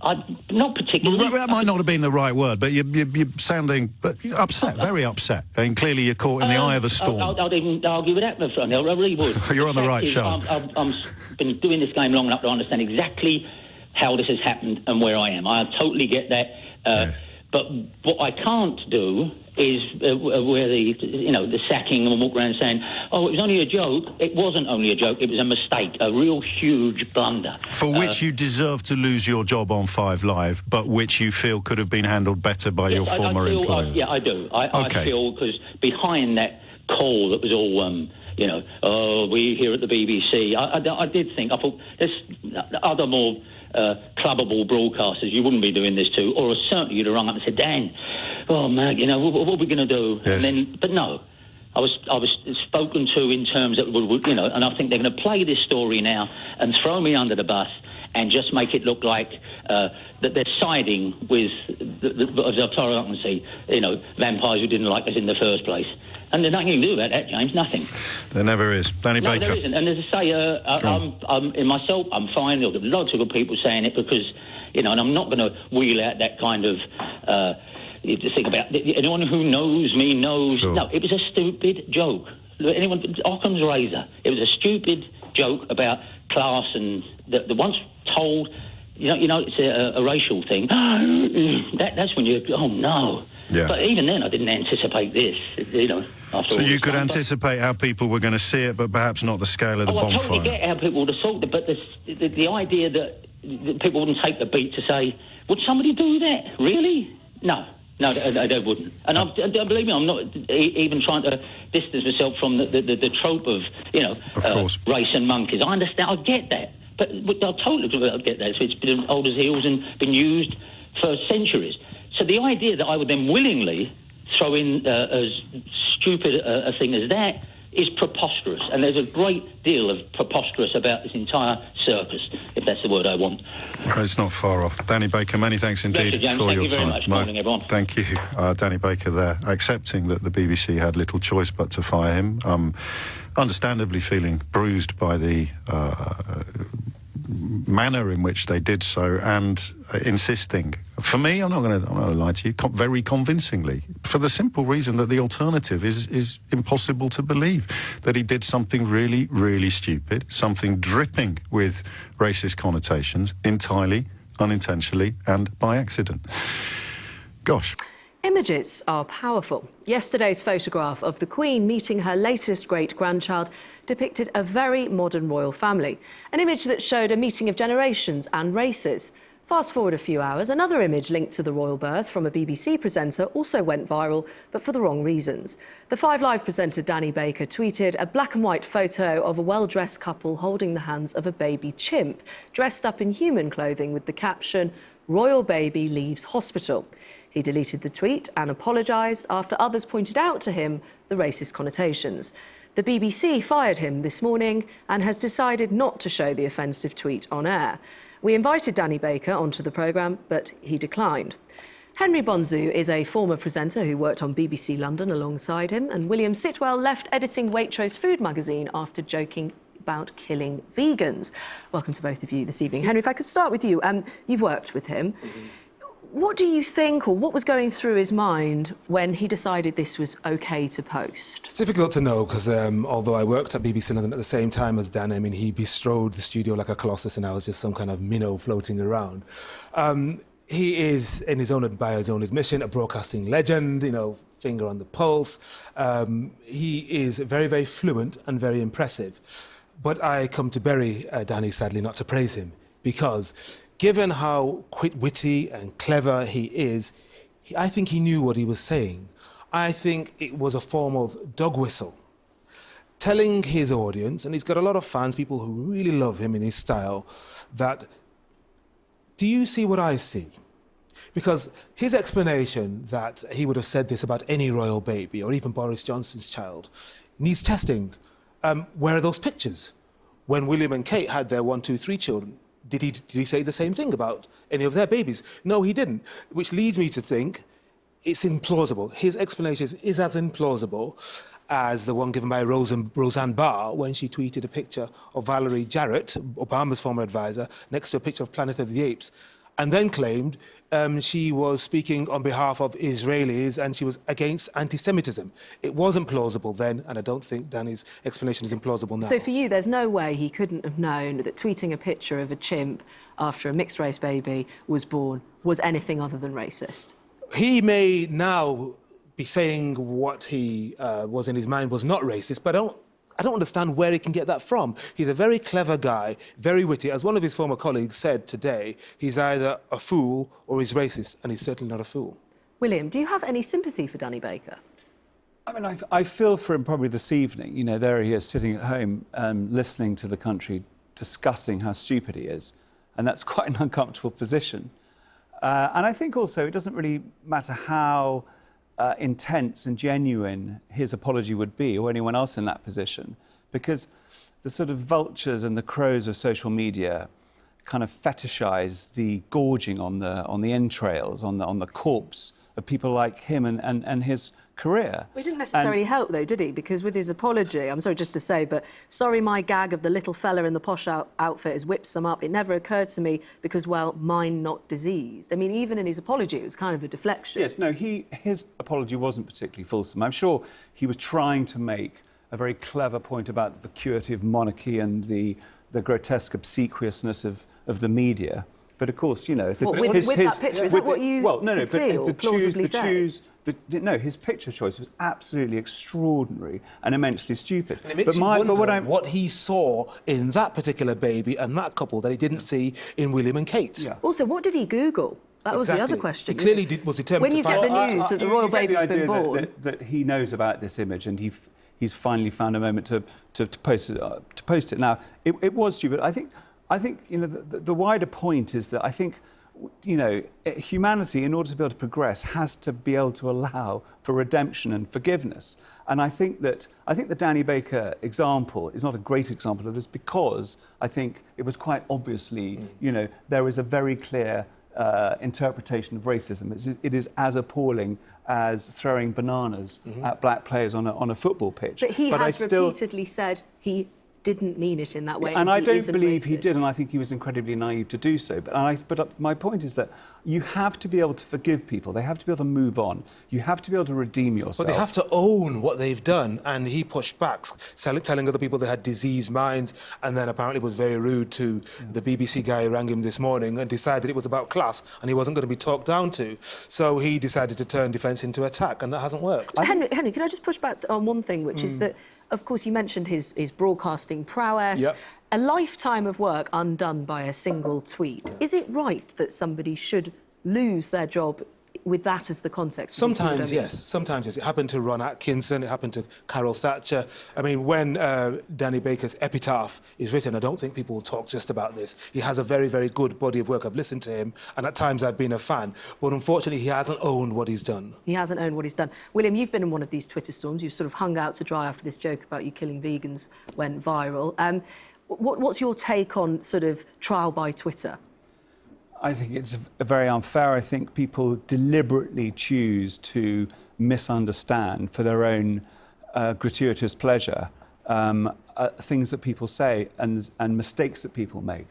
I'm not particularly... Well, that might not have been the right word, but you're sounding upset, very upset. And clearly you're caught in the eye of a storm. I'd even argue with that, I really would. You're on the right show. I've been doing this game long enough to understand exactly how this has happened and where I am. I totally get that. But what I can't do is where the sacking and walk around saying, oh, it was only a joke. It wasn't only a joke. It was a mistake, a real huge blunder. For which you deserve to lose your job on 5 Live, but which you feel could have been handled better by your former employer. Yeah, I do. I feel, because behind that call that was all, we here at the BBC, I did think, I thought, there's other more clubbable broadcasters you wouldn't be doing this to, or certainly you'd have rung up and said, Dan, oh, Mag, you know, what are we going to do? Yes. And then, but no. I was spoken to in terms that would, you know, and I think they're going to play this story now and throw me under the bus and just make it look like that they're siding with, as far as I can see, you know, vampires who didn't like us in the first place. And there's nothing you can do about that, James, nothing. There never is. Danny Baker. There isn't. And as I say, I'm in myself, I'm fine. There's lots of good people saying it because, you know, and I'm not going to wheel out that kind of... to think about anyone who knows me knows. Sure. No, it was a stupid joke. Anyone, Occam's razor. It was a stupid joke about class and the once told. You know, it's a racial thing. That's when you. Oh no. Yeah. But even then, I didn't anticipate this. You know. So you could anticipate how people were going to see it, but perhaps not the scale of the bonfire. I totally get how people would have thought it, but the idea that people wouldn't take the beat to say, would somebody do that? Really? No. No, they wouldn't. And believe me, I'm not even trying to distance myself from the trope of, you know, race and monkeys. I understand, I get that. But I totally get that. So it's been old as heels and been used for centuries. So the idea that I would then willingly throw in as stupid a thing as that is preposterous. And there's a great deal of preposterous about this entire circus, if that's the word I want. It's not far off. Danny Baker, many thanks indeed for your time. Thank you very much. Morning, everyone. Thank you. Danny Baker there, accepting that the BBC had little choice but to fire him. Understandably feeling bruised by the manner in which they did so, and insisting, for me, I'm not going to lie to you, very convincingly, for the simple reason that the alternative is impossible to believe, that he did something really, really stupid, something dripping with racist connotations, entirely, unintentionally, and by accident. Gosh. Images are powerful. Yesterday's photograph of the Queen meeting her latest great-grandchild depicted a very modern royal family, an image that showed a meeting of generations and races. Fast forward a few hours, another image linked to the royal birth from a BBC presenter also went viral, but for the wrong reasons. The 5 Live presenter Danny Baker tweeted a black and white photo of a well-dressed couple holding the hands of a baby chimp, dressed up in human clothing with the caption, "Royal baby leaves hospital." He deleted the tweet and apologised after others pointed out to him the racist connotations. The BBC fired him this morning and has decided not to show the offensive tweet on air. We invited Danny Baker onto the programme, but he declined. Henry Bonzu is a former presenter who worked on BBC London alongside him, and William Sitwell left editing Waitrose food magazine after joking about killing vegans. Welcome to both of you this evening. Henry, if I could start with you. You've worked with him. What do you think, or what was going through his mind when he decided this was OK to post? It's difficult to know because although I worked at BBC London at the same time as Dan, I mean, he bestrode the studio like a colossus and I was just some kind of minnow floating around. He is, by his own admission, a broadcasting legend, you know, finger on the pulse. He is very, very fluent and very impressive. But I come to bury Danny, sadly, not to praise him, because given how witty and clever he is, I think he knew what he was saying. I think it was a form of dog whistle, telling his audience, and he's got a lot of fans, people who really love him in his style, that, do you see what I see? Because his explanation that he would have said this about any royal baby, or even Boris Johnson's child, needs testing. Where are those pictures? When William and Kate had their 1, 2, 3 children, did he say the same thing about any of their babies? No, he didn't, which leads me to think it's implausible. His explanation is as implausible as the one given by Roseanne Barr when she tweeted a picture of Valerie Jarrett, Obama's former advisor, next to a picture of Planet of the Apes, and then claimed she was speaking on behalf of Israelis and she was against anti-Semitism. It wasn't plausible then, and I don't think Danny's explanation is implausible now. So for you, there's no way he couldn't have known that tweeting a picture of a chimp after a mixed-race baby was born was anything other than racist? He may now be saying what he was in his mind was not racist, but I don't understand where he can get that from. He's a very clever guy, very witty. As one of his former colleagues said today, he's either a fool or he's racist, and he's certainly not a fool. William, do you have any sympathy for Danny Baker? I mean, I feel for him probably this evening. You know, there he is sitting at home listening to the country discussing how stupid he is. and that's quite an uncomfortable position. And I think also it doesn't really matter how intense and genuine his apology would be, or anyone else in that position, because the sort of vultures and the crows of social media kind of fetishize the gorging on the entrails, on the corpse of people like him and his career. Well, he didn't necessarily help, though, did he? Because with his apology, I'm sorry just to say, but sorry my gag of the little fella in the posh outfit has whipped some up. It never occurred to me because, well, mine not diseased. I mean, even in his apology, it was kind of a deflection. Yes, no, his apology wasn't particularly fulsome. I'm sure he was trying to make a very clever point about the vacuity of monarchy and the grotesque obsequiousness of the media. But of course, you know... with that picture, is that what you could see or plausibly say? No, his picture choice was absolutely extraordinary and immensely stupid. And it makes you wonder what he saw in that particular baby and that couple that he didn't see in William and Kate. Yeah. Also, what did he Google? That was the other question. He clearly was determined to find... When you get the news that the royal baby's been born... That he knows about this image and he's finally found a moment to post it. Now, it was stupid. I think you know the wider point is that I think, you know, humanity, in order to be able to progress, has to be able to allow for redemption and forgiveness. And I think the Danny Baker example is not a great example of this, because I think it was quite obviously, you know, there was a very clear interpretation of racism. It is as appalling as throwing bananas at black players on a football pitch. But he has repeatedly said he didn't mean it in that way. And I don't believe he did, and I think he was incredibly naive to do so. But my point is that you have to be able to forgive people. They have to be able to move on. You have to be able to redeem yourself. But they have to own what they've done, and he pushed back, telling other people they had diseased minds, and then apparently was very rude to the BBC guy who rang him this morning and decided it was about class and he wasn't going to be talked down to. So he decided to turn defence into attack, and that hasn't worked. Henry, can I just push back on one thing, which is that, of course, you mentioned his broadcasting prowess. Yep. A lifetime of work undone by a single tweet. Is it right that somebody should lose their job with that as the context? Sometimes, yes. Sometimes, yes. It happened to Ron Atkinson. It happened to Carol Thatcher. I mean, when Danny Baker's epitaph is written, I don't think people will talk just about this. He has a very, very good body of work. I've listened to him, and at times I've been a fan. But unfortunately, he hasn't owned what he's done. He hasn't owned what he's done. William, you've been in one of these Twitter storms. You've sort of hung out to dry after this joke about you killing vegans went viral. What's your take on sort of trial by Twitter? I think it's very unfair. I think people deliberately choose to misunderstand for their own gratuitous pleasure things that people say and mistakes that people make.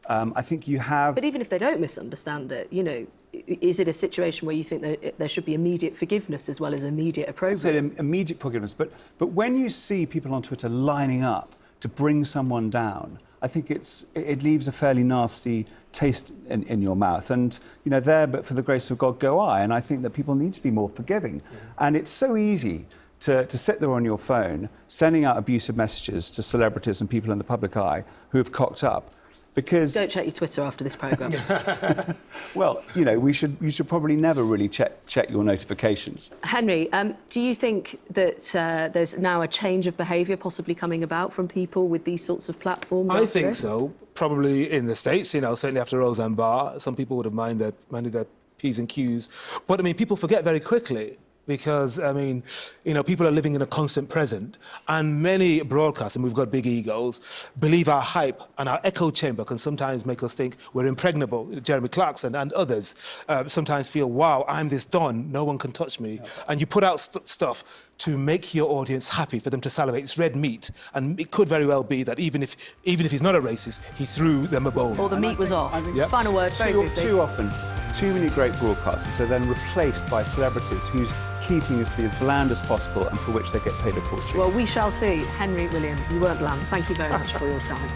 I think you have... But even if they don't misunderstand it, you know, is it a situation where you think that there should be immediate forgiveness as well as immediate opprobrium? I'd say immediate forgiveness. But when you see people on Twitter lining up to bring someone down, I think it leaves a fairly nasty taste in your mouth. And, you know, there, but for the grace of God go I. And I think that people need to be more forgiving. And it's so easy to sit there on your phone, sending out abusive messages to celebrities and people in the public eye who have cocked up. Because... Don't check your Twitter after this programme. Well, you know, you should probably never really check your notifications. Henry, do you think that there's now a change of behaviour possibly coming about from people with these sorts of platforms? I think so. Probably in the States, you know, certainly after Roseanne Barr, some people would have minded their P's and Q's. But, I mean, people forget very quickly. Because, I mean, you know, people are living in a constant present, and many broadcasters, and we've got big egos, believe our hype and our echo chamber can sometimes make us think we're impregnable. Jeremy Clarkson and others sometimes feel, wow, I'm this don, no one can touch me. Yeah. And you put out stuff to make your audience happy, for them to salivate. It's red meat, and it could very well be that even if he's not a racist, he threw them a bone. Or the meat was off. Final word, very briefly. Too often, too many great broadcasters are then replaced by celebrities whose key thing is to be as bland as possible and for which they get paid a fortune. Well, we shall see. Henry, William, you weren't bland. Thank you very much for your time.